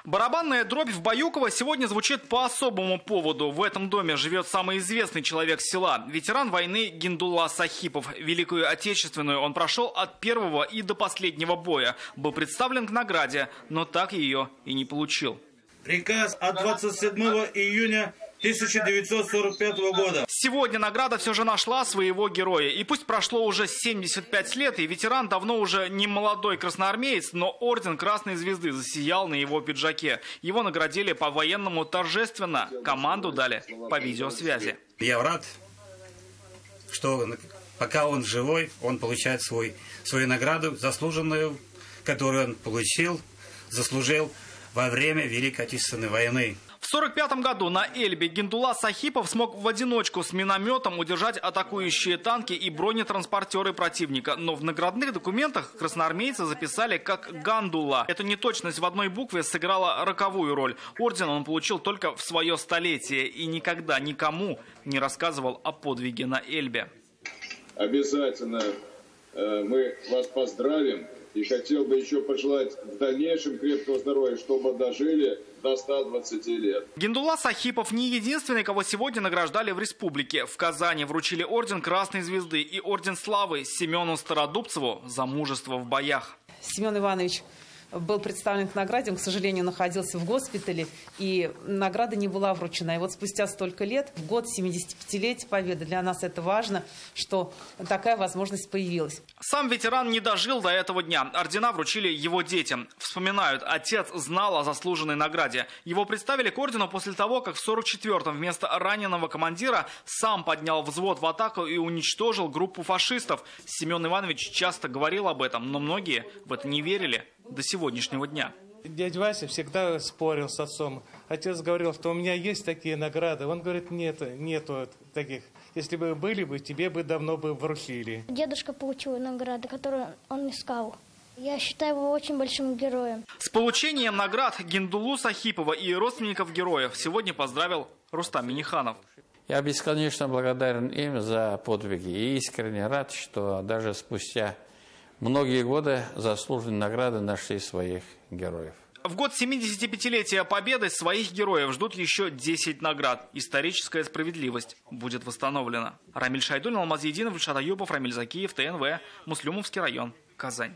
Барабанная дробь в Баюково сегодня звучит по особому поводу. В этом доме живет самый известный человек села. Ветеран войны Гиндулла Сахипов. Великую Отечественную он прошел от первого и до последнего боя. Был представлен к награде, но так ее и не получил. Приказ от 27 июня 1945 года. Сегодня награда все же нашла своего героя. И пусть прошло уже 75 лет, и ветеран давно уже не молодой красноармеец, но орден Красной Звезды засиял на его пиджаке. Его наградили по-военному торжественно. Команду дали по видеосвязи. Я рад, что пока он живой, он получает свою награду, заслуженную, которую он заслужил во время Великой Отечественной войны. В 1945 году на Эльбе Гиндулла Сахипов смог в одиночку с минометом удержать атакующие танки и бронетранспортеры противника. Но в наградных документах красноармейца записали как Гандулла. Эта неточность в одной букве сыграла роковую роль. Орден он получил только в свое столетие и никогда никому не рассказывал о подвиге на Эльбе. Обязательно мы вас поздравим. И хотел бы еще пожелать в дальнейшем крепкого здоровья, чтобы дожили до 120 лет. Гиндулла Сахипов не единственный, кого сегодня награждали в республике. В Казани вручили орден Красной Звезды и орден Славы Семену Стародубцеву за мужество в боях. Семен Иванович был представлен к награде, он, к сожалению, находился в госпитале, и награда не была вручена. И вот спустя столько лет, в год 75-летия Победы, для нас это важно, что такая возможность появилась. Сам ветеран не дожил до этого дня. Ордена вручили его детям. Вспоминают, отец знал о заслуженной награде. Его представили к ордену после того, как в 1944-м вместо раненого командира сам поднял взвод в атаку и уничтожил группу фашистов. Семен Иванович часто говорил об этом, но многие в это не верили до сегодняшнего дня. Дядя Вася всегда спорил с отцом. Отец говорил, что у меня есть такие награды. Он говорит, нету таких. Если бы были бы, тебе бы давно бы вручили. Дедушка получил награды, которые он искал. Я считаю его очень большим героем. С получением наград Гиндуллу Сахипова и родственников героев сегодня поздравил Рустам Минниханов. Я бесконечно благодарен им за подвиги и искренне рад, что даже спустя многие годы заслуженные награды нашли своих героев. В год 75-летия Победы своих героев ждут еще 10 наград. Историческая справедливость будет восстановлена. Рамиль Шайдуллин, Алмаз Единов, Ильшат Аюпов, Рамиль Закиев, ТНВ, Муслюмовский район, Казань.